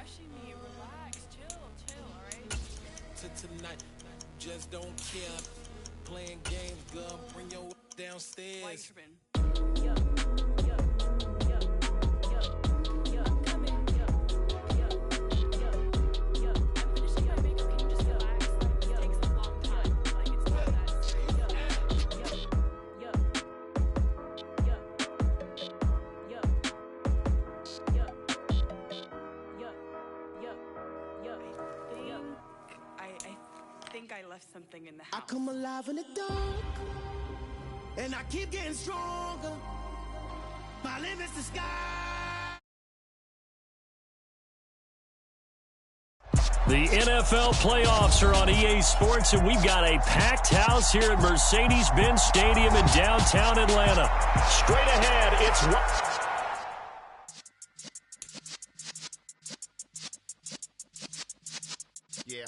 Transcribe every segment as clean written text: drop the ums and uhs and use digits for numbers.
rushing me. Relax, chill, all right? Tonight, just don't care. Playing games, girl, bring your downstairs. Why you tripping? Yo. I'm coming. Yo. I'm finishing my makeup. Can you just relax? It takes a long time. Like, it's not that serious. I think I left something in the house. I come alive in the dark, and I keep getting stronger. My limit's the sky. The NFL playoffs are on EA Sports, and we've got a packed house here at Mercedes-Benz Stadium in downtown Atlanta. Straight ahead, it's Yeah.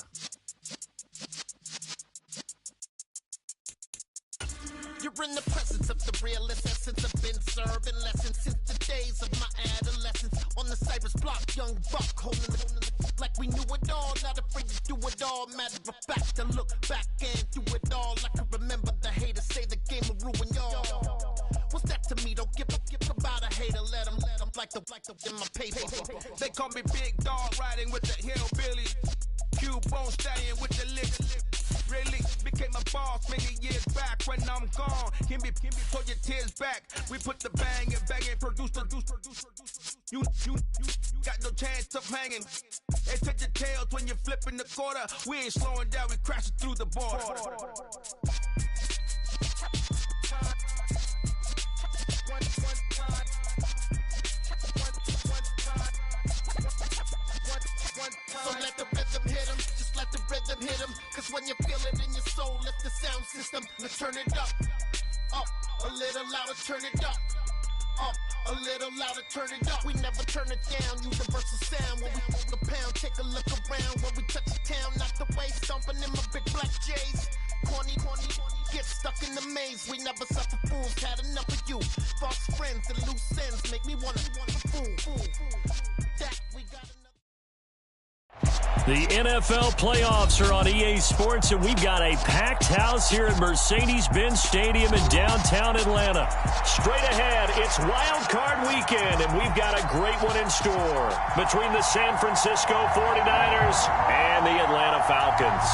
You're in the presence of the realest essence. I've been serving lessons since the days of my adolescence. On the Cypress block, young buck holding the like we knew it all. Not afraid to do it all. Matter of fact, to look back and do it all. I can remember the haters say the game will ruin y'all. What's that to me? Don't give about a hater. Let them like the in my paper. They call me Big Dog, riding with the hillbilly. Cubone staying with the lick. Really became a boss many years back. When I'm gone, can be pull your tears back. We put the bang and produce. You got no chance of hanging. They take your tails when you're flipping the quarter. We ain't slowing down, we crashing through the border. So let the rhythm hit him, just let the rhythm hit him. Cause when you feel it in your soul, let the sound system, let's turn it up, a little louder, turn it up, a little louder, turn it up. We never turn it down, universal sound. When we hold the pound, take a look around. When we touch the town, not the way, stomping in my big black J's. Corny, get stuck in the maze. We never suffer fools, had enough of you. False friends and loose ends make me wanna fool. That we got enough. The NFL playoffs are on EA Sports, and we've got a packed house here at Mercedes-Benz Stadium in downtown Atlanta. Straight ahead, it's Wild Card Weekend, and we've got a great one in store between the San Francisco 49ers and the Atlanta Falcons.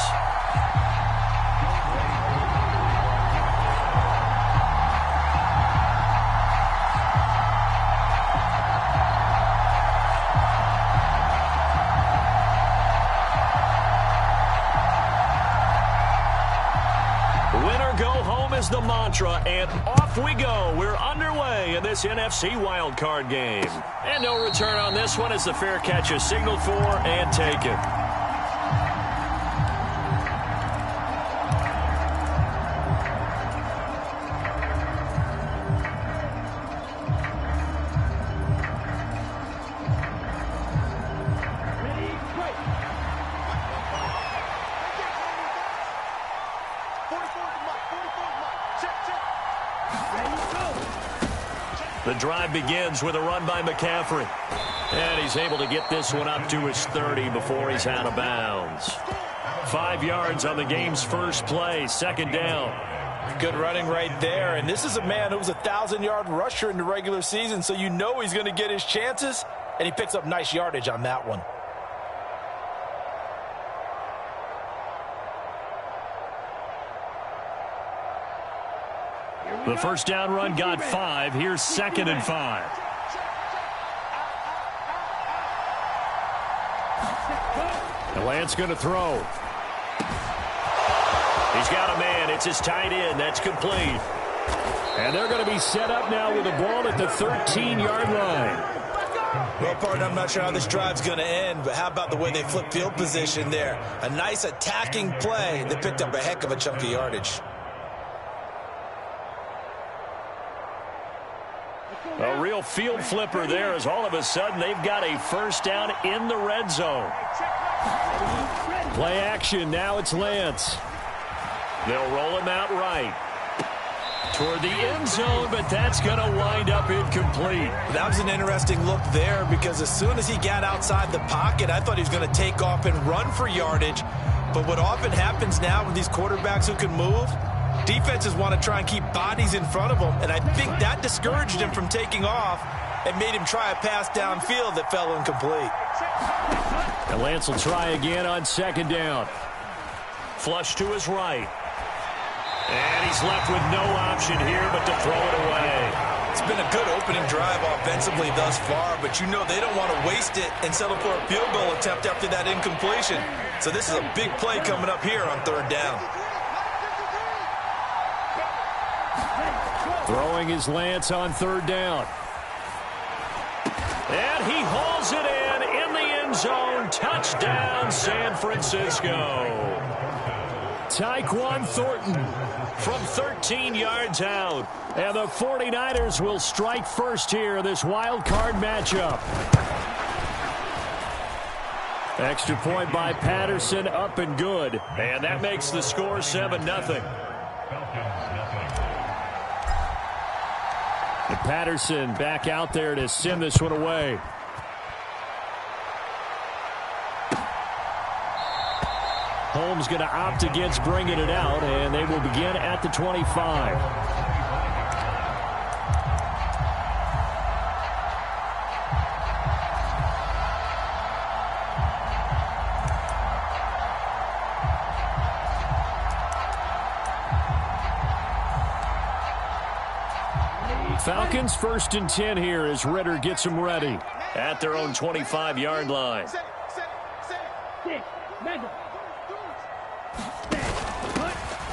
Is the mantra, and off we go. We're underway in this NFC wildcard game. And no return on this one as the fair catch is signaled for and taken. The drive begins with a run by McCaffrey. And he's able to get this one up to his 30 before he's out of bounds. 5 yards on the game's first play, second down. Good running right there. And this is a man who was a 1,000-yard rusher in the regular season, so you know he's going to get his chances. And he picks up nice yardage on that one. The first down run got 5. Here's 2nd and 5. And Lance going to throw. He's got a man. It's his tight end. That's complete. And they're going to be set up now with the ball at the 13-yard line. Well, partner, I'm not sure how this drive's going to end, but how about the way they flip field position there? A nice attacking play. They picked up a heck of a chunk of yardage. A real field flipper there as all of a sudden they've got a first down in the red zone. Play action. Now it's Lance. They'll roll him out right. Toward the end zone, but that's going to wind up incomplete. That was an interesting look there because as soon as he got outside the pocket, I thought he was going to take off and run for yardage. But what often happens now with these quarterbacks who can move, defenses want to try and keep bodies in front of them, and I think that discouraged him from taking off and made him try a pass downfield that fell incomplete. And Lance will try again on second down. Flush to his right. And he's left with no option here but to throw it away. It's been a good opening drive offensively thus far, but you know they don't want to waste it and settle for a field goal attempt after that incompletion. So this is a big play coming up here on third down. Throwing is Lance on third down. And he hauls it in the end zone. Touchdown, San Francisco. Tyquan Thornton from 13 yards out. And the 49ers will strike first here, this wild card matchup. Extra point by Patterson, up and good. And that makes the score 7-0. And Patterson back out there to send this one away. Holmes going to opt against bringing it out, and they will begin at the 25. Falcons 1st and 10 here as Ritter gets them ready at their own 25-yard line.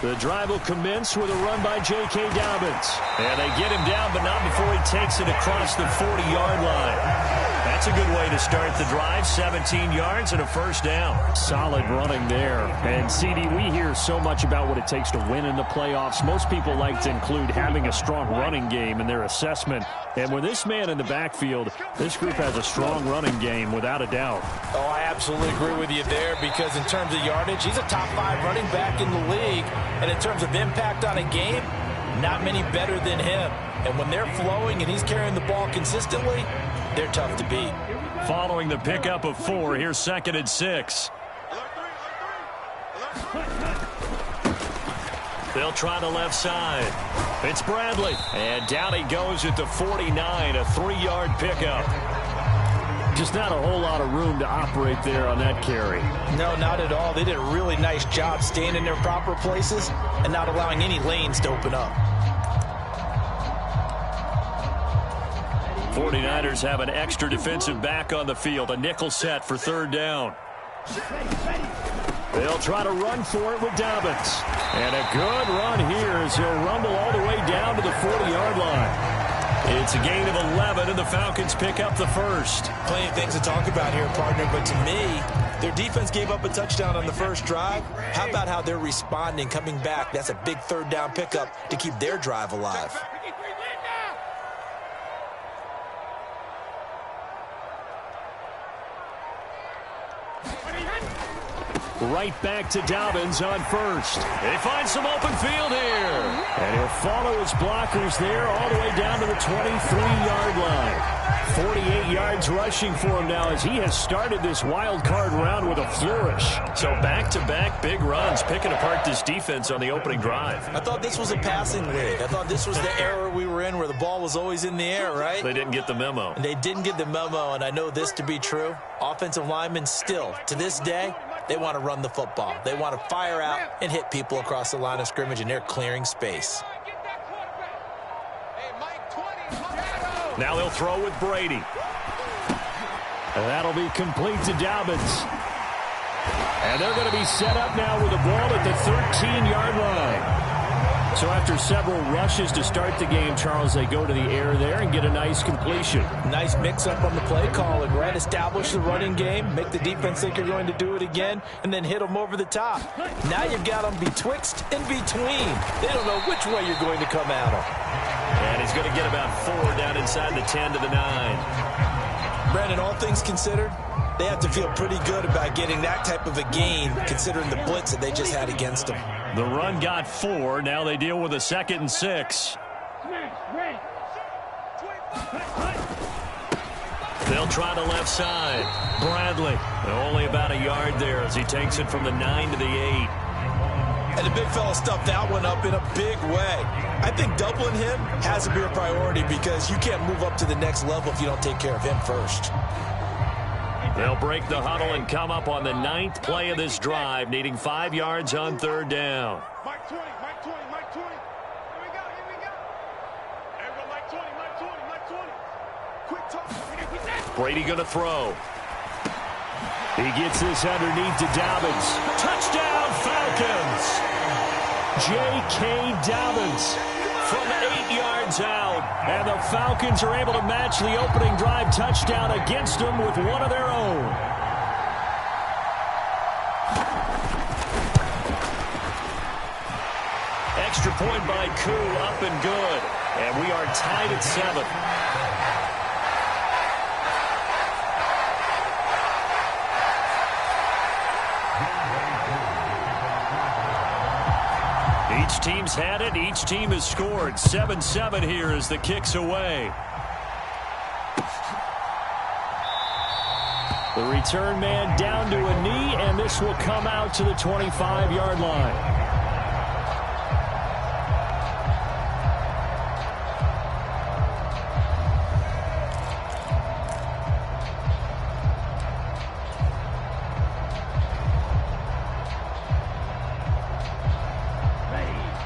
The drive will commence with a run by J.K. Dobbins. And they get him down, but not before he takes it across the 40-yard line. That's a good way to start the drive. 17 yards and a first down. Solid running there. And, CD, we hear so much about what it takes to win in the playoffs. Most people like to include having a strong running game in their assessment. And with this man in the backfield, this group has a strong running game without a doubt. Oh, I absolutely agree with you there because in terms of yardage, he's a top 5 running back in the league. And in terms of impact on a game, not many better than him. And when they're flowing and he's carrying the ball consistently, they're tough to beat. Following the pickup of 4, here's 2nd and 6. They'll try the left side. It's Bradley. And down he goes at the 49, a 3-yard pickup. Just not a whole lot of room to operate there on that carry. No, not at all. They did a really nice job staying in their proper places and not allowing any lanes to open up. 49ers have an extra defensive back on the field. A nickel set for third down. They'll try to run for it with Dobbins. And a good run here as he'll rumble all the way down to the 40-yard line. It's a gain of 11, and the Falcons pick up the first. Plenty of things to talk about here, partner, but to me, their defense gave up a touchdown on the first drive. How about how they're responding, coming back? That's a big third down pickup to keep their drive alive. Right back to Dobbins on first. They find some open field here. And he'll follow his blockers there all the way down to the 23-yard line. 48 yards rushing for him now as he has started this wild card round with a flourish. So back-to-back big runs, picking apart this defense on the opening drive. I thought this was a passing league. I thought this was the era we were in where the ball was always in the air, right? They didn't get the memo. And they didn't get the memo, and I know this to be true. Offensive linemen still, to this day, they want to run the football. They want to fire out and hit people across the line of scrimmage, and they're clearing space. Now they'll throw with Brady. And that'll be complete to Dobbins. And they're going to be set up now with the ball at the 13-yard line. So after several rushes to start the game, Charles, they go to the air there and get a nice completion. Nice mix-up on the play calling, right? Establish the running game, make the defense think you're going to do it again, and then hit them over the top. Now you've got them betwixt and between. They don't know which way you're going to come at them. And he's going to get about 4 down inside the 10 to the 9. Brandon, all things considered, they have to feel pretty good about getting that type of a gain, considering the blitz that they just had against them. The run got 4. Now they deal with a 2nd and 6. They'll try the left side. Bradley, only about a yard there as he takes it from the 9 to the 8. And the big fella stuffed that one up in a big way. I think doubling him has to be a priority because you can't move up to the next level if you don't take care of him first. They'll break the huddle and come up on the 9th play of this drive, needing 5 yards on 3rd down. Mike 20, Mike 20, Mike 20. Here we go, here we go. There we go, Mike 20, Mike 20, Mike 20. Quick toss. Brady going to throw. He gets this underneath to Dobbins. Touchdown, Falcons! J.K. Dobbins from 8 yards out. And the Falcons are able to match the opening drive touchdown against them with one of their own. Extra point by Koo, up and good. And we are tied at 7. Each team's had it. Each team has scored. 7-7 here as the kick's away. The return man down to a knee, and this will come out to the 25-yard line.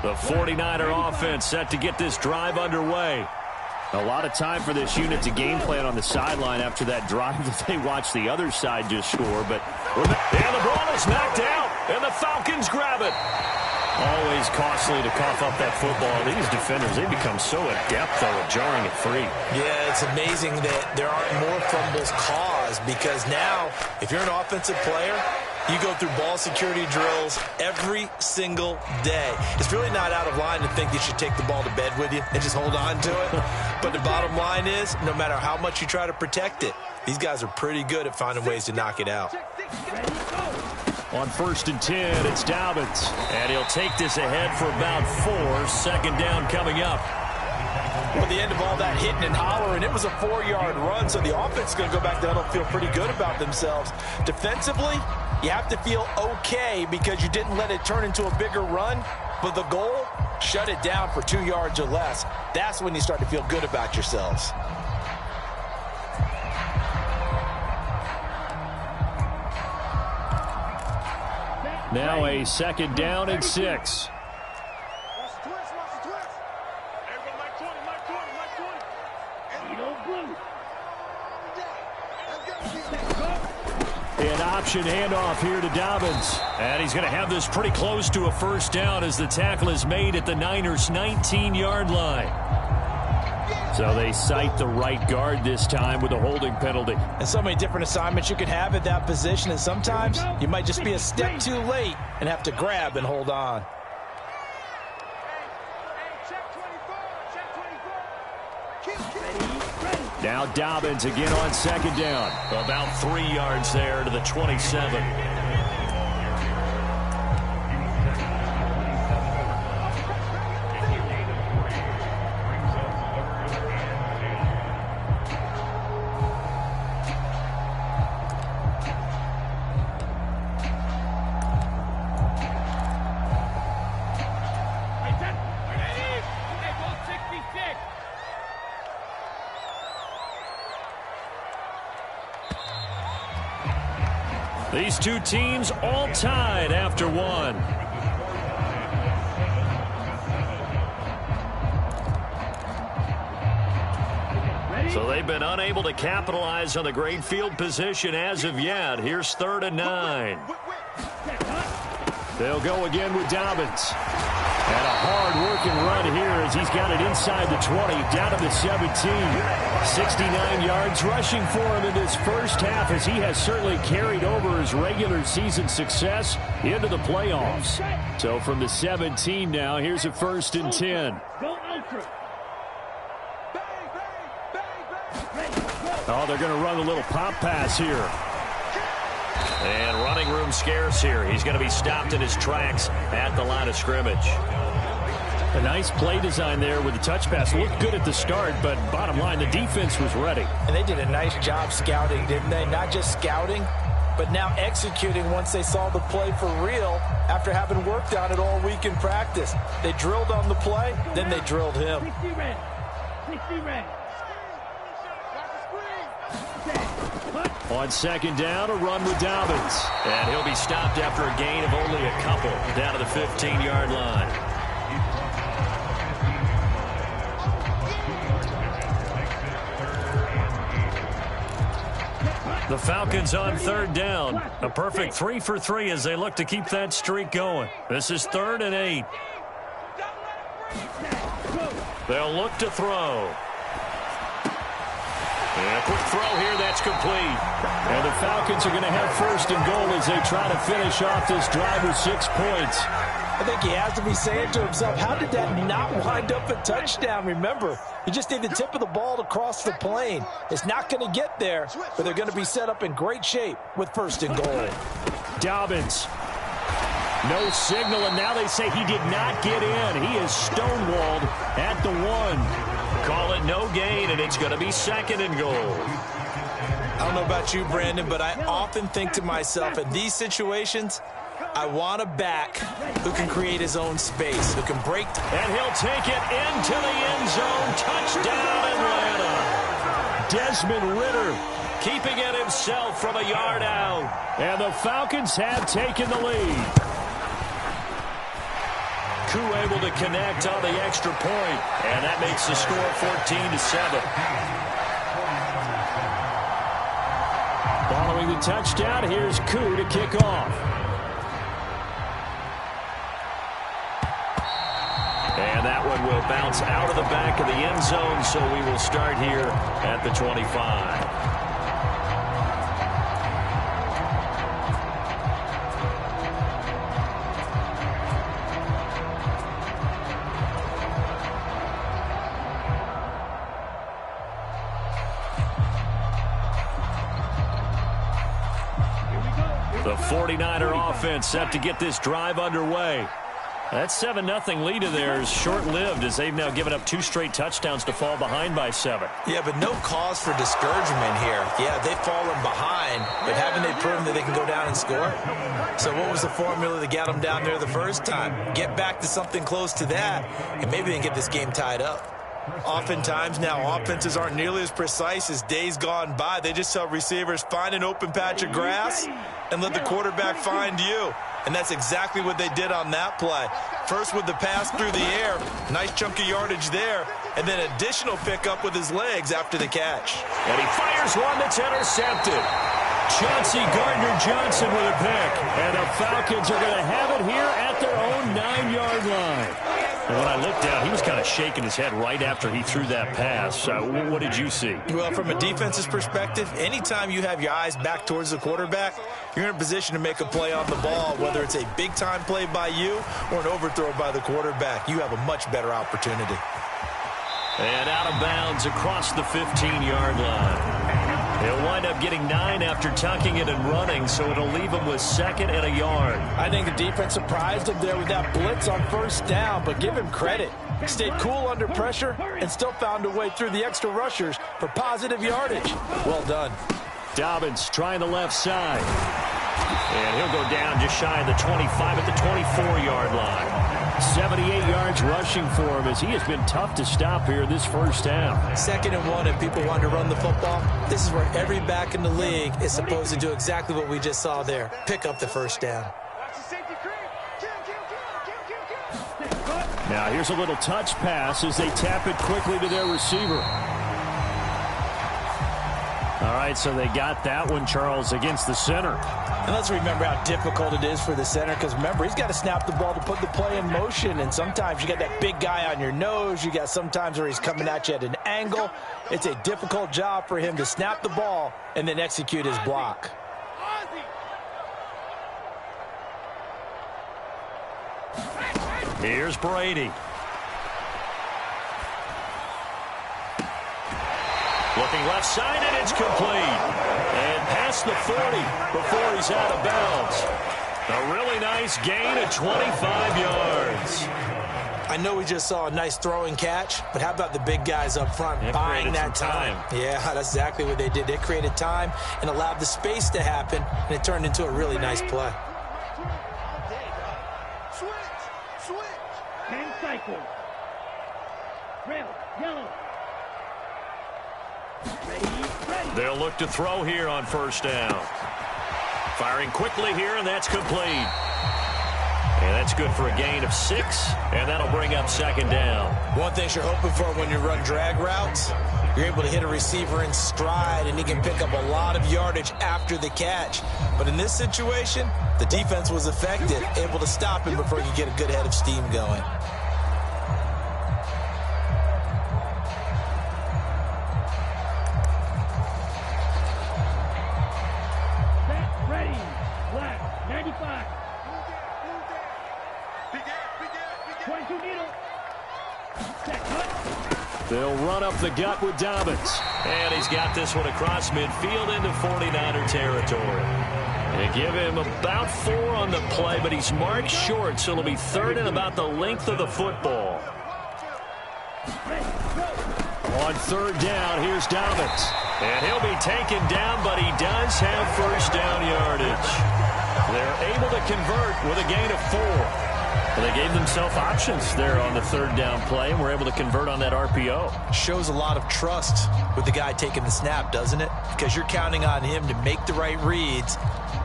The 49er offense set to get this drive underway. A lot of time for this unit to game plan on the sideline after that drive that they watched the other side just score. But and the ball is knocked out, and the Falcons grab it. Always costly to cough up that football. These defenders, they become so adept, though, at jarring it free. Yeah, it's amazing that there aren't more fumbles caused because now, if you're an offensive player, you go through ball security drills every single day. It's really not out of line to think you should take the ball to bed with you and just hold on to it. But the bottom line is, no matter how much you try to protect it, these guys are pretty good at finding ways to knock it out. On 1st and 10, it's Dobbins. And he'll take this ahead for about 4. 2nd down coming up. Well, the end of all that hitting and hollering, it was a 4-yard run, so the offense is going to go back down and feel pretty good about themselves. Defensively, you have to feel okay because you didn't let it turn into a bigger run, but the goal, shut it down for 2 yards or less. That's when you start to feel good about yourselves. Now a 2nd down and 6. An option handoff here to Dobbins. And he's going to have this pretty close to a 1st down as the tackle is made at the Niners' 19-yard line. So they cite the right guard this time with a holding penalty. And so many different assignments you can have at that position, and sometimes you might just be a step too late and have to grab and hold on. Now Dobbins again on 2nd down. About 3 yards there to the 27. These two teams all tied after 1. So they've been unable to capitalize on the great field position as of yet. Here's 3rd and 9. They'll go again with Dobbins. And a hard-working run here as he's got it inside the 20, down to the 17. 69 yards rushing for him in this first half as he has certainly carried over his regular season success into the playoffs. So from the 17 now, here's a 1st and 10. Oh, they're going to run a little pop pass here. scarce here. He's going to be stopped in his tracks at the line of scrimmage. A nice play design there with the touch pass. Looked good at the start, but bottom line, the defense was ready. And they did a nice job scouting, didn't they? Not just scouting, but now executing once they saw the play for real after having worked on it all week in practice. They drilled on the play, then they drilled him. On second down, a run with Dobbins. And he'll be stopped after a gain of only a couple down to the 15-yard line. The Falcons on third down. A perfect 3 for 3 as they look to keep that streak going. This is 3rd and 8. They'll look to throw. And a quick throw here, that's complete. And the Falcons are going to have 1st and goal as they try to finish off this drive with 6 points. I think he has to be saying to himself, how did that not wind up a touchdown? Remember, you just need the tip of the ball to cross the plane. It's not going to get there, but they're going to be set up in great shape with 1st and goal. Dobbins. No signal, and now they say he did not get in. He is stonewalled at the 1. Call it no gain, and it's going to be 2nd and goal. I don't know about you, Brandon, but I often think to myself, in these situations, I want a back who can create his own space, who can break. And he'll take it into the end zone. Touchdown, Atlanta. Desmond Ridder keeping it himself from a yard out. And the Falcons have taken the lead. Koo able to connect on the extra point, and that makes the score 14-7. Following the touchdown, here's Koo to kick off. And that one will bounce out of the back of the end zone, so we will start here at the 25. The 49er offense set to get this drive underway. That 7-0 lead of theirs short-lived as they've now given up 2 straight touchdowns to fall behind by 7. Yeah, but no cause for discouragement here. Yeah, they've fallen behind, but haven't they proven that they can go down and score? So what was the formula that got them down there the first time? Get back to something close to that, and maybe they can get this game tied up. Oftentimes now, offenses aren't nearly as precise as days gone by. They just tell receivers, find an open patch of grass and let the quarterback find you. And that's exactly what they did on that play. First with the pass through the air, nice chunk of yardage there, and then additional pickup with his legs after the catch. And he fires one that's intercepted. Chauncey Gardner-Johnson with a pick. And the Falcons are going to have it here at their own 9-yard line. And when I looked down, he was kind of shaking his head right after he threw that pass. What did you see? Well, from a defense's perspective, anytime you have your eyes back towards the quarterback, you're in a position to make a play on the ball, whether it's a big-time play by you or an overthrow by the quarterback. You have a much better opportunity. And out of bounds across the 15-yard line. He'll wind up getting 9 after tucking it and running, so it'll leave him with 2nd and a yard. I think the defense surprised him there with that blitz on 1st down, but give him credit. Stayed cool under pressure and still found a way through the extra rushers for positive yardage. Well done. Dobbins trying the left side. And he'll go down just shy of the 25 at the 24-yard line. 78 yards rushing for him as he has been tough to stop here this first half. 2nd and 1 and people want to run the football. This is where every back in the league is supposed to do exactly what we just saw there. Pick up the 1st down. Now here's a little touch pass as they tap it quickly to their receiver. All right, so they got that one, Charles, against the center. And let's remember how difficult it is for the center, because remember, he's got to snap the ball to put the play in motion, and sometimes you got that big guy on your nose. You got sometimes where he's coming at you at an angle. It's a difficult job for him to snap the ball and then execute his block. Here's Brady. Looking left side, and it's complete. And across the 40 before he's out of bounds. A really nice gain of 25 yards. I know we just saw a nice throwing catch, but how about the big guys up front buying that time? Yeah, that's exactly what they did. They created time and allowed the space to happen, and it turned into a really nice play. 10 cycles. Red, yellow. Ready. They'll look to throw here on first down. Firing quickly here, and that's complete. And that's good for a gain of 6, and that'll bring up second down. One thing you're hoping for when you run drag routes, you're able to hit a receiver in stride, and he can pick up a lot of yardage after the catch. But in this situation, the defense was effective, able to stop him before he could get a good head of steam going. Ready. Black. 95. 22 needle. Set cut. They'll run up the gut with Dobbins. And he's got this one across midfield into 49er territory. They give him about 4 on the play, but he's marked short, so it'll be third and about the length of the football. On third down, here's Dobbins. And he'll be taken down, but he does have first down yardage. They're able to convert with a gain of 4. Well, they gave themselves options there on the third down play, and were able to convert on that RPO. Shows a lot of trust with the guy taking the snap, doesn't it? Because you're counting on him to make the right reads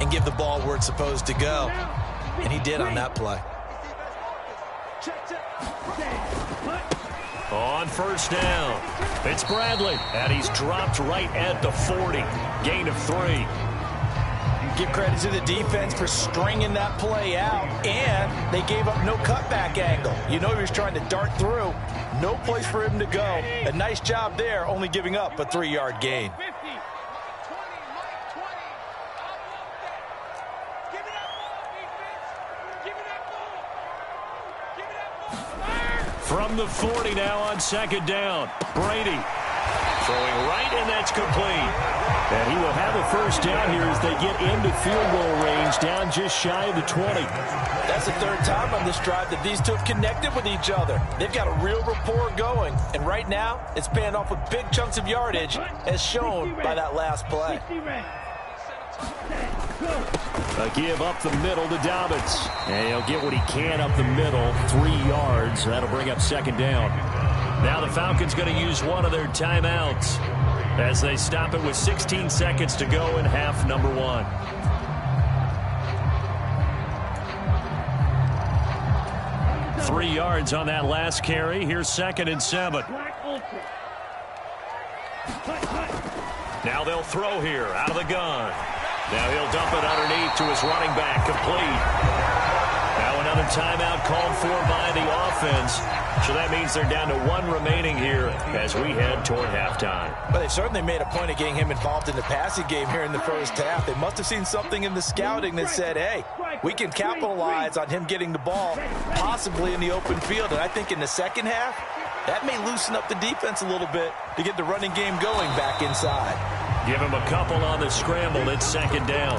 and give the ball where it's supposed to go. And he did on that play. On first down, it's Bradley, and he's dropped right at the 40. Gain of 3. Give credit to the defense for stringing that play out, and they gave up no cutback angle. You know he was trying to dart through. No place for him to go. A nice job there, only giving up a 3-yard gain. From the 40 now on second down, Brady throwing right, and that's complete. And he will have a first down here as they get into field goal range, down just shy of the 20. That's the third time on this drive that these two have connected with each other. They've got a real rapport going, and right now it's paying off with big chunks of yardage, as shown by that last play. A give up the middle to Dobbins. And he'll get what he can up the middle, 3 yards. That'll bring up second down. Now the Falcons going to use one of their timeouts as they stop it with 16 seconds to go in half number 1. Three yards on that last carry. Here's second and 7. Now they'll throw here out of the gun. Now he'll dump it underneath to his running back, complete. Now another timeout called for by the offense. So that means they're down to 1 remaining here as we head toward halftime. But they certainly made a point of getting him involved in the passing game here in the first half. They must have seen something in the scouting that said, hey, we can capitalize on him getting the ball, possibly in the open field. And I think in the second half, that may loosen up the defense a little bit to get the running game going back inside. Give him a couple on the scramble. It's second down.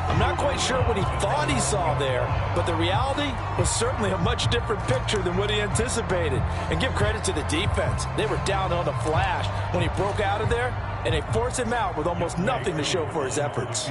I'm not quite sure what he thought he saw there, but the reality was certainly a much different picture than what he anticipated. And give credit to the defense. They were down on the flash when he broke out of there, and they forced him out with almost nothing to show for his efforts.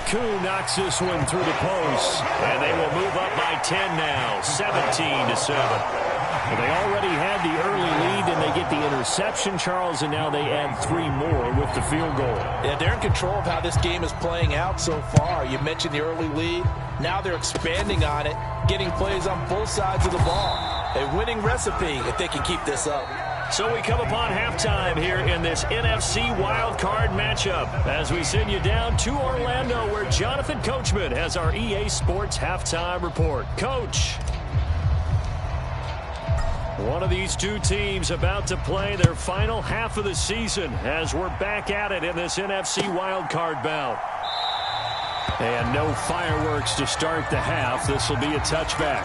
Koo knocks this one through the post, and they will move up by 10 now, 17-7. They already had the early lead, and they get the interception, Charles, and now they add 3 more with the field goal. Yeah, they're in control of how this game is playing out so far. You mentioned the early lead. Now they're expanding on it, getting plays on both sides of the ball. A winning recipe if they can keep this up. So we come upon halftime here in this NFC wildcard matchup as we send you down to Orlando, where Jonathan Coachman has our EA Sports halftime report. Coach. One of these two teams about to play their final half of the season as we're back at it in this NFC wildcard bout. And no fireworks to start the half. This will be a touchback.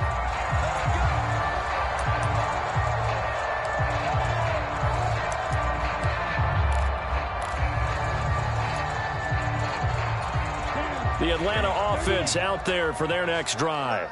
The Atlanta offense out there for their next drive.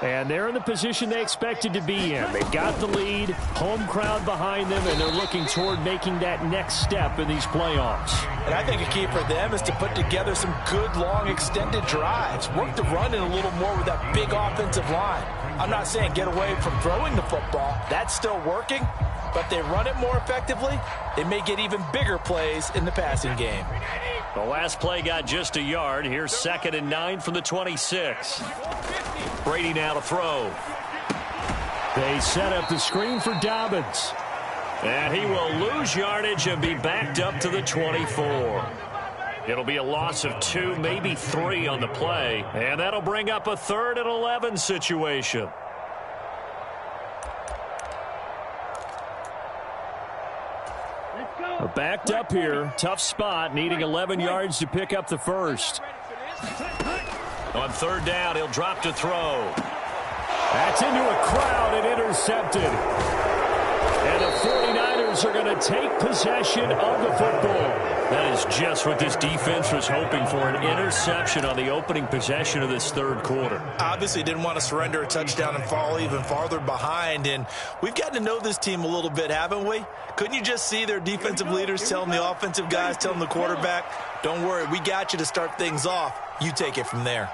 And they're in the position they expected to be in. They've got the lead, home crowd behind them, and they're looking toward making that next step in these playoffs. And I think a key for them is to put together some good, long, extended drives. Work the run in a little more with that big offensive line. I'm not saying get away from throwing the football. That's still working. But they run it more effectively, they may get even bigger plays in the passing game. The last play got just a yard. Here's 2nd and 9 from the 26. Brady now to throw. They set up the screen for Dobbins. And he will lose yardage and be backed up to the 24. It'll be a loss of 2, maybe 3 on the play. And that'll bring up a 3rd and 11 situation. Backed up here. Tough spot, needing 11 yards to pick up the first. On 3rd down, he'll drop to throw. That's into a crowd and intercepted. And the 49ers are going to take possession of the football. That is just what this defense was hoping for, an interception on the opening possession of this 3rd quarter. Obviously didn't want to surrender a touchdown and fall even farther behind. And we've gotten to know this team a little bit, haven't we? Couldn't you just see their defensive leaders telling the offensive guys, telling the quarterback, don't worry, we got you to start things off. You take it from there.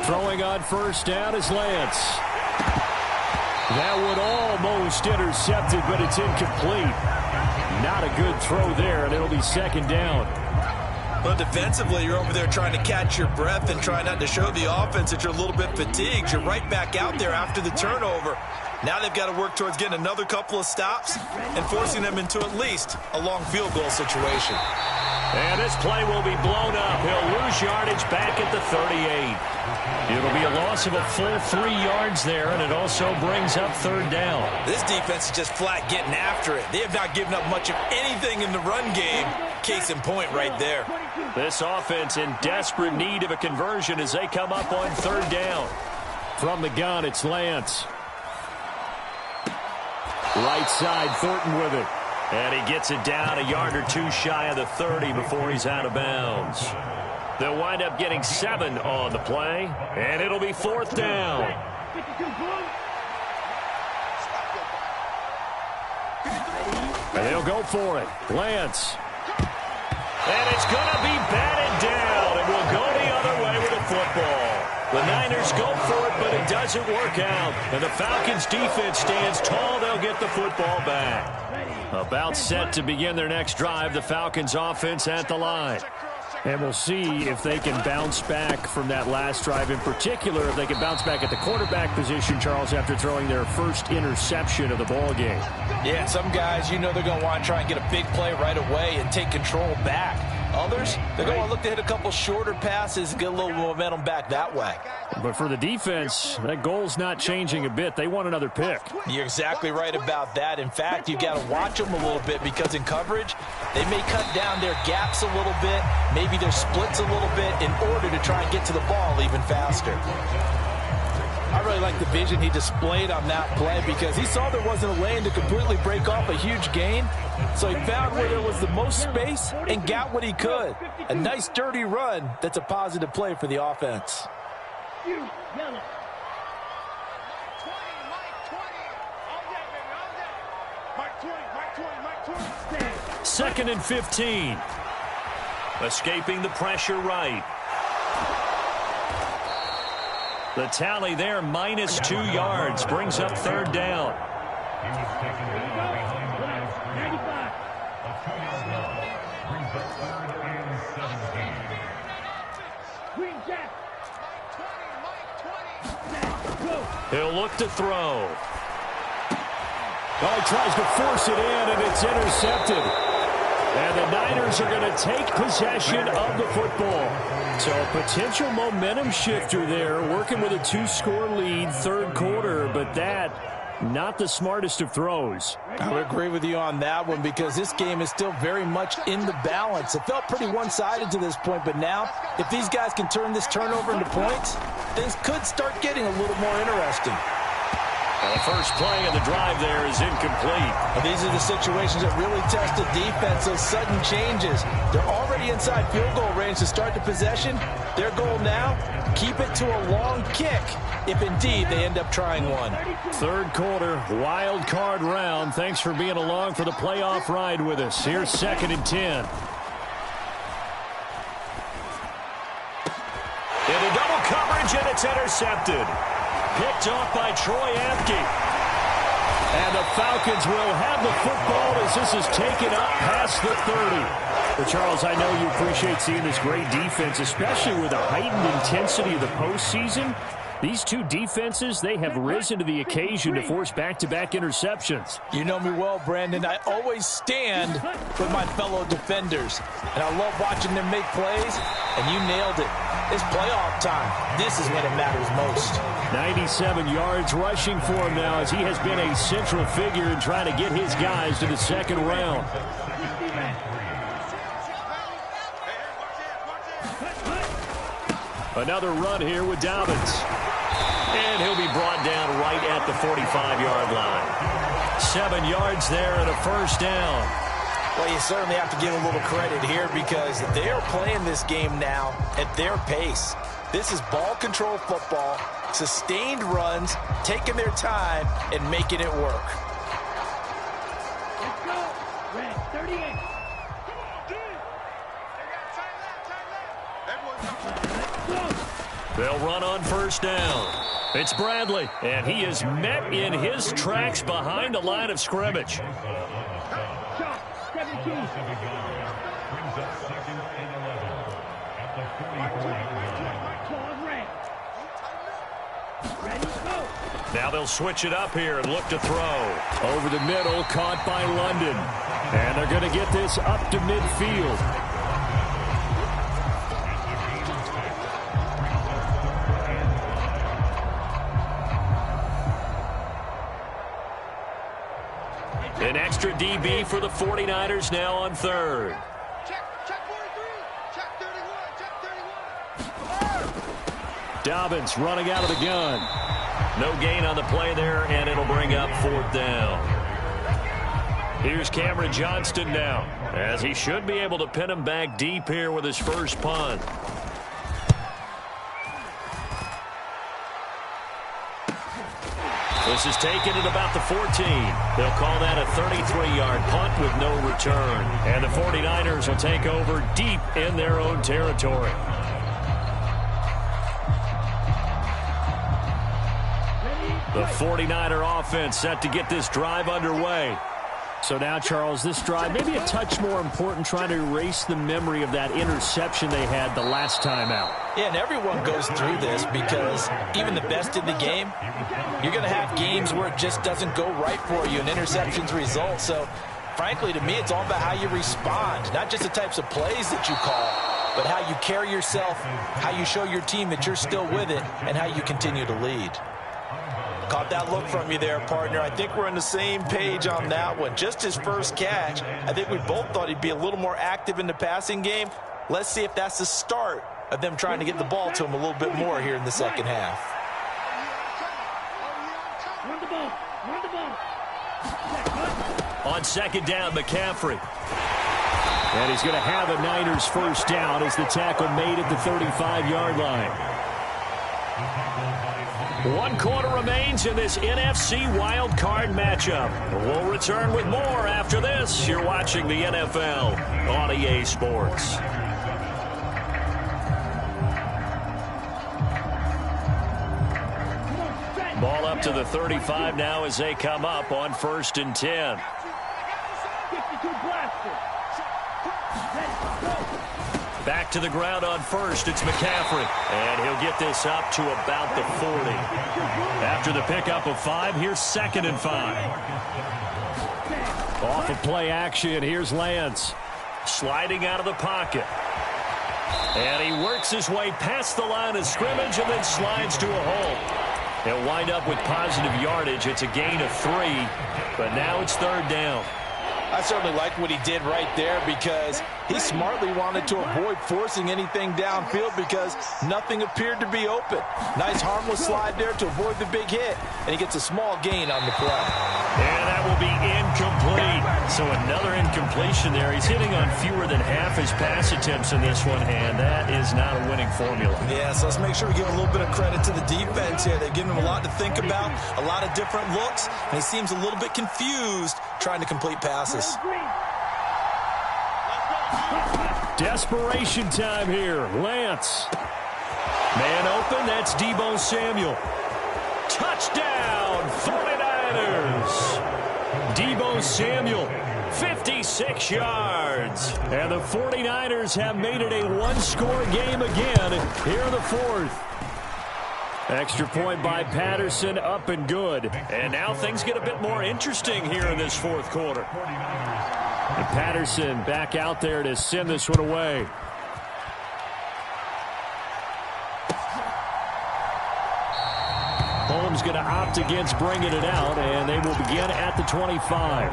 Throwing on 1st down is Lance. That one almost intercepted, but it's incomplete. Not a good throw there, and it'll be 2nd down. Well, defensively, you're over there trying to catch your breath and try not to show the offense that you're a little bit fatigued. You're right back out there after the turnover. Now they've got to work towards getting another couple of stops and forcing them into at least a long field goal situation. And this play will be blown up. He'll lose yardage back at the 38. It'll be a loss of a full 3 yards there, and it also brings up 3rd down. This defense is just flat getting after it. They have not given up much of anything in the run game. Case in point right there. This offense in desperate need of a conversion as they come up on 3rd down. From the gun, it's Lance. Right side, Thornton with it. And he gets it down a yard or 2 shy of the 30 before he's out of bounds. They'll wind up getting 7 on the play, and it'll be 4th down. And they'll go for it. Lance. And it's going to be batted down, and we'll go the other way with the football. The Niners go for it, but it doesn't work out. And the Falcons' defense stands tall. They'll get the football back. About set to begin their next drive, the Falcons' offense at the line. And we'll see if they can bounce back from that last drive. In particular, if they can bounce back at the quarterback position, Charles, after throwing their first interception of the ball game. Yeah, some guys, you know they're going to want to try and get a big play right away and take control back. Others, they're going to look to hit a couple shorter passes and get a little momentum back that way. But for the defense, that goal's not changing a bit. They want another pick. You're exactly right about that. In fact, you've got to watch them a little bit because in coverage, they may cut down their gaps a little bit, maybe their splits a little bit in order to try and get to the ball even faster. I really like the vision he displayed on that play because he saw there wasn't a lane to completely break off a huge gain. So he found where there was the most space and got what he could. A nice, dirty run that's a positive play for the offense. Second and 15. Escaping the pressure right. The tally there, minus 2 yards, brings up 3rd down. He'll look to throw. Oh, he tries to force it in, and it's intercepted. And the Niners are going to take possession of the football. So a potential momentum shifter there, working with a 2-score lead, 3rd quarter, but that, not the smartest of throws. I would agree with you on that one because this game is still very much in the balance. It felt pretty one-sided to this point, but now, if these guys can turn this turnover into points, things could start getting a little more interesting. The first play of the drive there is incomplete. Well, these are the situations that really test the defense, those sudden changes. They're already inside field goal range to start the possession. Their goal now, keep it to a long kick, if indeed they end up trying one. Third quarter, wild card round. Thanks for being along for the playoff ride with us. Here's 2nd and 10. Into double coverage, and it's intercepted. Picked off by Troy Apke. And the Falcons will have the football as this is taken up past the 30. Well, Charles, I know you appreciate seeing this great defense, especially with the heightened intensity of the postseason. These two defenses, they have risen to the occasion to force back-to-back interceptions. You know me well, Brandon. I always stand with my fellow defenders. And I love watching them make plays, and you nailed it. It's playoff time. This is when it matters most. 97 yards rushing for him now as he has been a central figure in trying to get his guys to the second round. Another run here with Dobbins. And he'll be brought down right at the 45-yard line. 7 yards there and a first down. Well, you certainly have to give a little credit here because they are playing this game now at their pace. This is ball control football, sustained runs, taking their time, and making it work. Let's go. Red 38. They'll run on first down. It's Bradley, and he is met in his tracks behind the line of scrimmage. Shot 17. Ready, go. Now they'll switch it up here and look to throw. Over the middle, caught by London. And they're going to get this up to midfield. An extra DB for the 49ers now on third. Check 43. Check 31. Check 31. Dobbins running out of the gun. No gain on the play there, and it'll bring up 4th down. Here's Cameron Johnston now, as he should be able to pin him back deep here with his first punt. This is taken at about the 14. They'll call that a 33-yard punt with no return. And the 49ers will take over deep in their own territory. The 49er offense set to get this drive underway. So now, Charles, this drive maybe a touch more important, trying to erase the memory of that interception they had the last time out. Yeah, and everyone goes through this because even the best in the game, you're going to have games where it just doesn't go right for you and interceptions result. So, frankly, to me, it's all about how you respond, not just the types of plays that you call, but how you carry yourself, how you show your team that you're still with it, and how you continue to lead. Caught that look from you there, partner. I think we're on the same page on that one. Just his first catch. I think we both thought he'd be a little more active in the passing game. Let's see if that's the start of them trying to get the ball to him a little bit more here in the second half. Run the ball. Run the ball. On second down, McCaffrey. And he's going to have a Niners first down as the tackle made at the 35-yard line. 1 quarter remains in this NFC wild card matchup. We'll return with more after this. You're watching the NFL on EA Sports. Ball up to the 35 now as they come up on 1st and 10. 52 blaster. Ready, go. Back to the ground on first, it's McCaffrey. And he'll get this up to about the 40. After the pickup of 5, here's 2nd and 5. Off of play action, here's Lance. Sliding out of the pocket. And he works his way past the line of scrimmage and then slides to a hole. He'll wind up with positive yardage. It's a gain of 3, but now it's 3rd down. I certainly like what he did right there because he smartly wanted to avoid forcing anything downfield because nothing appeared to be open. Nice harmless slide there to avoid the big hit, and he gets a small gain on the play. And that will be incomplete. So another incompletion there. He's hitting on fewer than half his pass attempts in this one, and that is not a winning formula. Yeah, so let's make sure we give a little bit of credit to the defense here. They've given him a lot to think about, a lot of different looks, and he seems a little bit confused trying to complete passes. Desperation time here. Lance. Man open, that's Deebo Samuel. Touchdown, 49ers. Deebo Samuel, 56 yards. And the 49ers have made it a one-score game again here in the fourth. Extra point by Patterson, up and good. And now things get a bit more interesting here in this fourth quarter. And Patterson back out there to send this one away. Holmes going to opt against bringing it out, and they will begin at the 25.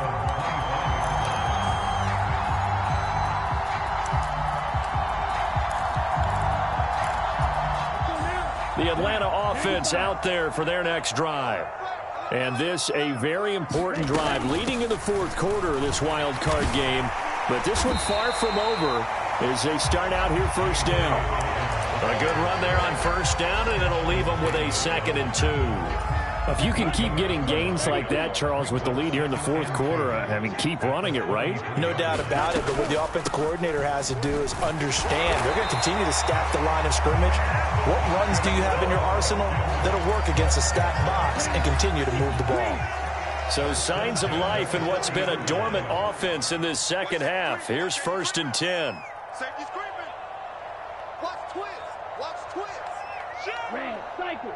The Atlanta offense out there for their next drive. And this a very important drive leading in the fourth quarter of this wild card game. But this one far from over as they start out here first down. A good run there on first down, and it'll leave them with a 2nd and 2. If you can keep getting gains like that, Charles, with the lead here in the fourth quarter, I mean, keep running it, right? No doubt about it, but what the offensive coordinator has to do is understand they're going to continue to stack the line of scrimmage. What runs do you have in your arsenal that'll work against a stacked box and continue to move the ball? So signs of life in what's been a dormant offense in this second half. Here's 1st and 10. Safety screaming. Watch twist. Watch twist. Red, cycle.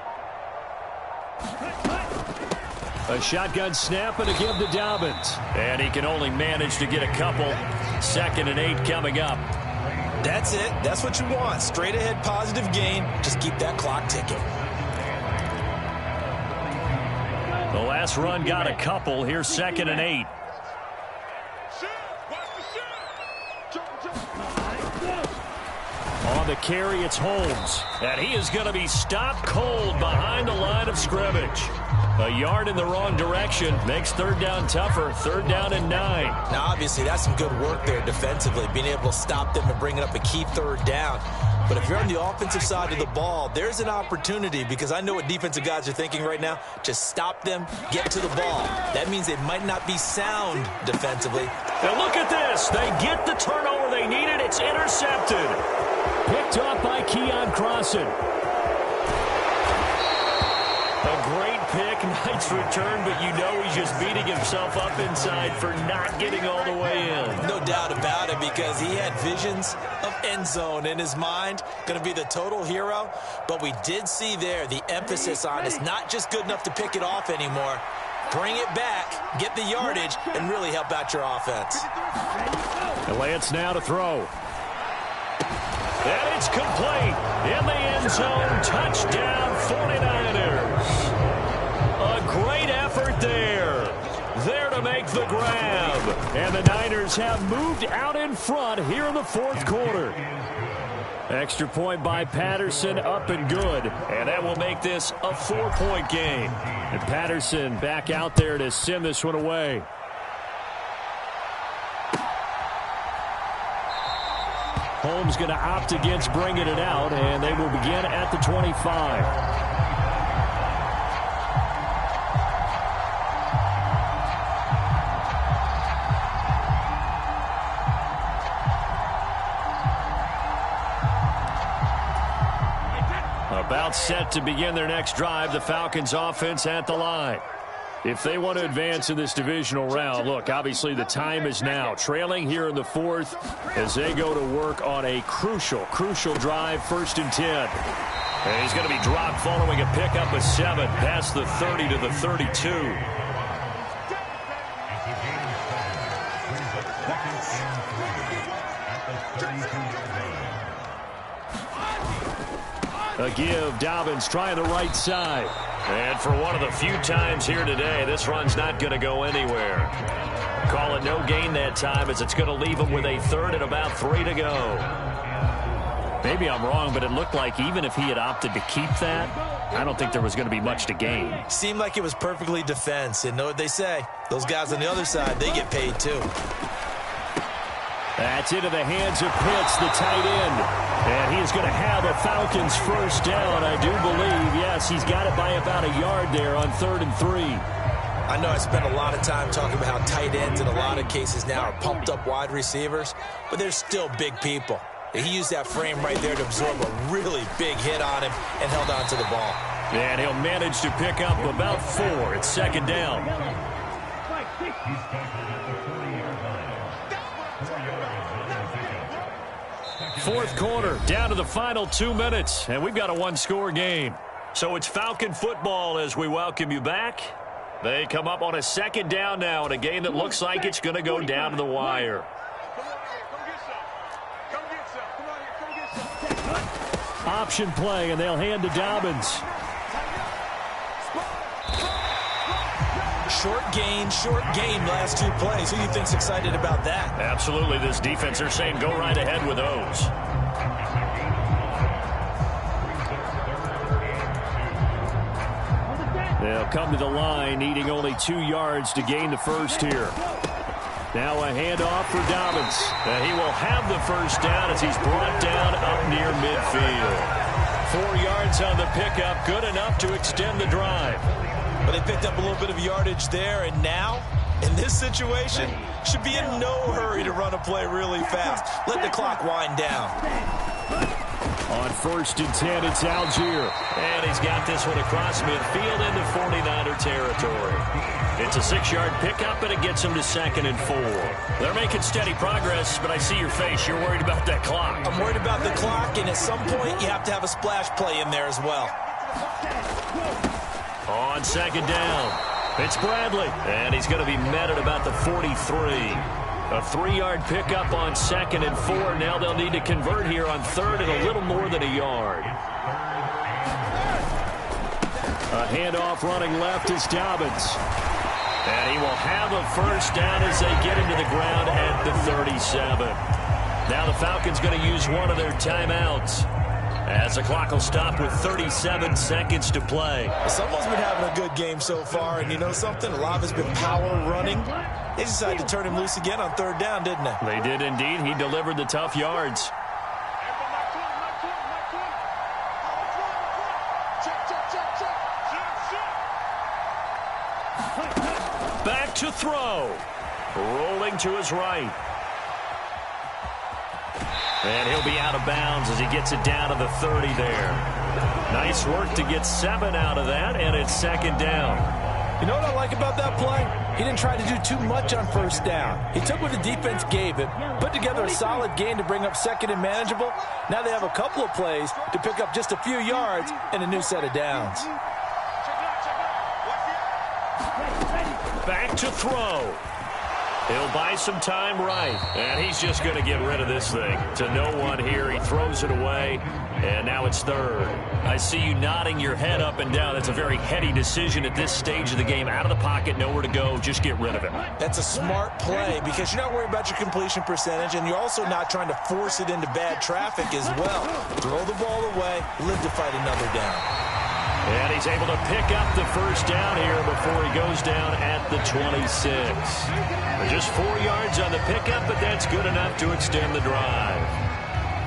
A shotgun snap and a give to Dobbins. And he can only manage to get a couple. 2nd and 8 coming up. That's it. That's what you want. Straight ahead positive gain. Just keep that clock ticking. The last run got a couple. Here's 2nd and 8. On the carry, it's Holmes. And he is going to be stopped cold behind the line of scrimmage. A yard in the wrong direction makes 3rd down tougher. 3rd down and 9. Now, obviously, that's some good work there defensively, being able to stop them and bringing up a key 3rd down. But if you're on the offensive side of the ball, there's an opportunity, because I know what defensive guys are thinking right now. Just stop them, get to the ball. That means they might not be sound defensively. And look at this. They get the turnover they needed. It's intercepted. Picked off by Keon Crossan. A great pick, nice return, but you know he's just beating himself up inside for not getting all the way in. No doubt about it, because he had visions of end zone in his mind. Going to be the total hero. But we did see there the emphasis on it's not just good enough to pick it off anymore. Bring it back, get the yardage, and really help out your offense. And Lance now to throw. And it's complete. In the end zone, touchdown 49ers. A great effort there. There to make the grab. And the Niners have moved out in front here in the fourth quarter. Extra point by Patterson, up and good. And that will make this a 4-point game. And Patterson back out there to send this one away. Holmes going to opt against bringing it out, and they will begin at the 25. About set to begin their next drive, the Falcons offense at the line. If they want to advance in this divisional round, look, obviously the time is now. Trailing here in the fourth as they go to work on a crucial drive, 1st and 10. And he's going to be dropped following a pickup of 7 past the 30 to the 32. A give, Dobbins trying the right side. And for one of the few times here today, this run's not going to go anywhere. Call it no gain that time as it's going to leave them with a third and about 3 to go. Maybe I'm wrong, but it looked like even if he had opted to keep that, I don't think there was going to be much to gain. Seemed like it was perfectly defense. And know what they say? Those guys on the other side, they get paid too. That's into the hands of Pitts, the tight end. And he is going to have a Falcons first down, I do believe. Yes, he's got it by about a yard there on 3rd and 3. I know I spent a lot of time talking about how tight ends in a lot of cases now are pumped up wide receivers, but they're still big people. He used that frame right there to absorb a really big hit on him and held on to the ball. And he'll manage to pick up about 4. It's 2nd down. Fourth quarter, down to the final 2 minutes, and we've got a one-score game. So it's Falcon football as we welcome you back. They come up on a 2nd down now in a game that looks like it's going to go down to the wire. Option play, and they'll hand to Dobbins. Short gain last 2 plays. Who do you think's excited about that? Absolutely. This defense, they're saying go right ahead with those. They'll come to the line, needing only 2 yards to gain the first here. Now a handoff for Dobbins. He will have the first down as he's brought down up near midfield. 4 yards on the pickup, good enough to extend the drive. But they picked up a little bit of yardage there, and now, in this situation, should be in no hurry to run a play really fast. Let the clock wind down. On 1st and 10, it's Algier. And he's got this one across midfield into 49er territory. It's a 6-yard pickup, and it gets him to 2nd and 4. They're making steady progress, but I see your face. You're worried about that clock. I'm worried about the clock, and at some point, you have to have a splash play in there as well. On 2nd down, it's Bradley. And he's going to be met at about the 43. A 3-yard pickup on 2nd and 4. Now they'll need to convert here on 3rd and a little more than a yard. A handoff running left is Dobbins. And he will have a first down as they get him to the ground at the 37. Now the Falcons going to use one of their timeouts, as the clock will stop with 37 seconds to play. Someone's been having a good game so far, and you know something? A lot of it's been power running. They decided to turn him loose again on 3rd down, didn't they? They did indeed. He delivered the tough yards. Back to throw. Rolling to his right. And he'll be out of bounds as he gets it down to the 30 there. Nice work to get 7 out of that, and it's 2nd down. You know what I like about that play? He didn't try to do too much on 1st down. He took what the defense gave him, put together a solid gain to bring up 2nd and manageable. Now they have a couple of plays to pick up just a few yards and a new set of downs. Back to throw. He'll buy some time right, and he's just going to get rid of this thing. To no one here, he throws it away, and now it's 3rd. I see you nodding your head up and down. That's a very heady decision at this stage of the game. Out of the pocket, nowhere to go, just get rid of it. That's a smart play because you're not worried about your completion percentage, and you're also not trying to force it into bad traffic as well. Throw the ball away, live to fight another down. And he's able to pick up the first down here before he goes down at the 26. Just 4 yards on the pickup, but that's good enough to extend the drive.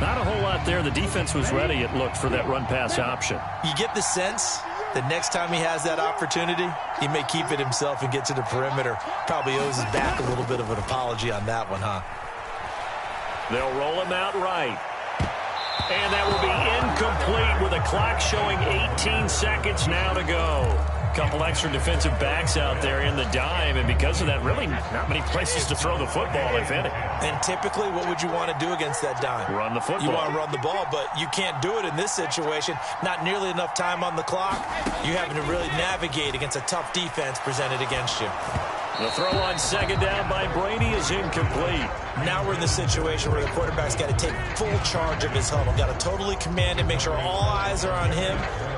Not a whole lot there. The defense was ready, it looked, for that run-pass option. You get the sense that next time he has that opportunity, he may keep it himself and get to the perimeter. Probably owes his back a little bit of an apology on that one, huh? They'll roll him out right. And that will be incomplete with a clock showing 18 seconds now to go. Couple extra defensive backs out there in the dime, and because of that, really not many places to throw the football, if any. And typically, what would you want to do against that dime? Run the football. You want to run the ball, but you can't do it in this situation. Not nearly enough time on the clock. You're having to really navigate against a tough defense presented against you. The throw on 2nd down by Brady is incomplete. Now we're in the situation where the quarterback's got to take full charge of his huddle. Got to totally command it, make sure all eyes are on him,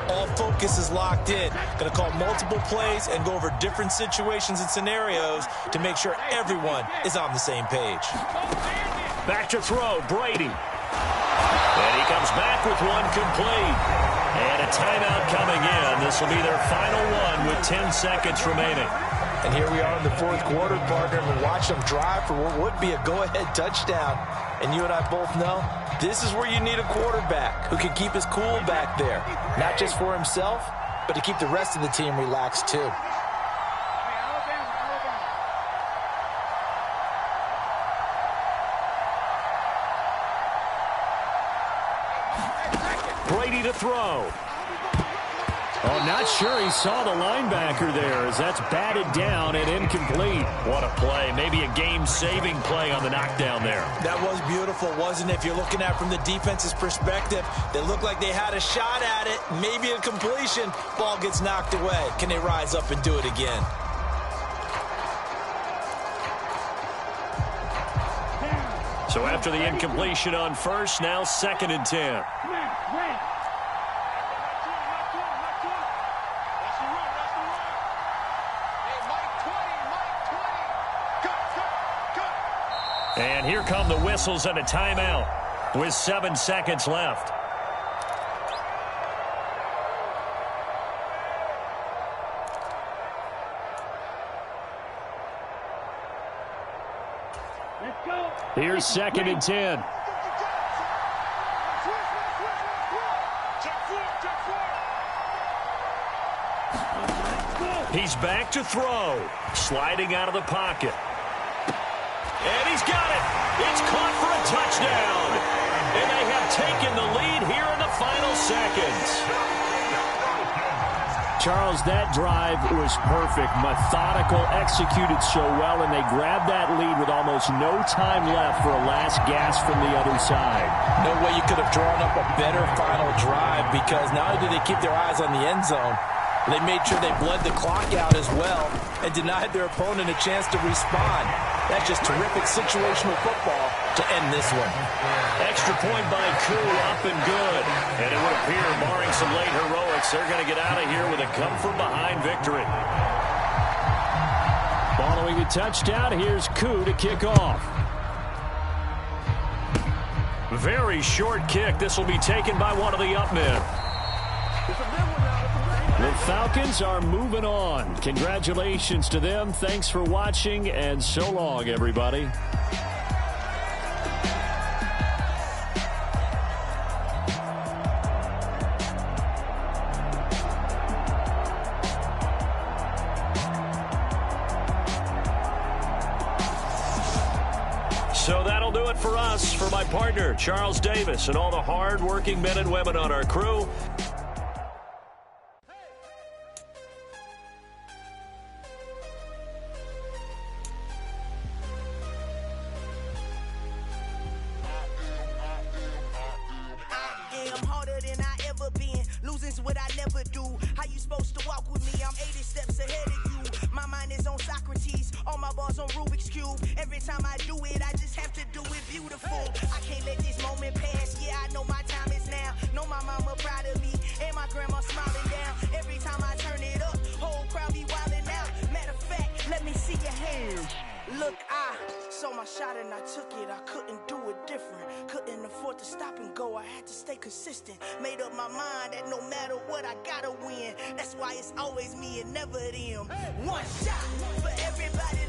All focus is locked in. Going to call multiple plays and go over different situations and scenarios to make sure everyone is on the same page. Back to throw, Brady. And he comes back with one complete. And a timeout coming in. This will be their final one with 10 seconds remaining. And here we are in the fourth quarter, partner, and watch them drive for what would be a go-ahead touchdown. And you and I both know this is where you need a quarterback who can keep his cool back there. Not just for himself, but to keep the rest of the team relaxed too. Brady to throw. Oh, not sure he saw the linebacker there as that's batted down and incomplete. What a play. Maybe a game-saving play on the knockdown there. That was beautiful, wasn't it? If you're looking at it from the defense's perspective, they looked like they had a shot at it. Maybe a completion. Ball gets knocked away. Can they rise up and do it again? So after the incompletion on first, now 2nd and 10. And here come the whistles and a timeout with 7 seconds left. Let's go. Here's 2nd and 10. He's back to throw. Sliding out of the pocket. And he's got it. It's caught for a touchdown. And they have taken the lead here in the final seconds. Charles, that drive was perfect. Methodical, executed so well, and they grabbed that lead with almost no time left for a last gasp from the other side. No way you could have drawn up a better final drive, because not only did they keep their eyes on the end zone, they made sure they bled the clock out as well and denied their opponent a chance to respond. That's just terrific situational football to end this one. Extra point by Koo, up and good. And it would appear, barring some late heroics, they're going to get out of here with a come-from-behind victory. Following the touchdown, here's Koo to kick off. Very short kick. This will be taken by one of the up men. The Falcons are moving on. Congratulations to them. Thanks for watching, and so long, everybody. So that'll do it for us. For my partner, Charles Davis, and all the hard-working men and women on our crew, what I never do. How you supposed to walk with me? I'm 80 steps ahead of you. My mind is on Socrates, all my bars on Rubik's Cube. Every time I do it, I just have to do it beautiful. I can't let this moment pass. Yeah, I know my time is now. Know my mama proud of me, and my grandma smiling down. Every time I turn it up, whole crowd be wilding out. Matter of fact, let me see your hands. Look, I saw my shot and I took it. I couldn't do it different. Couldn't afford to stop and go. I had to stay consistent. Made up my mind that no matter what, I gotta win. That's why it's always me and never them. One shot for everybody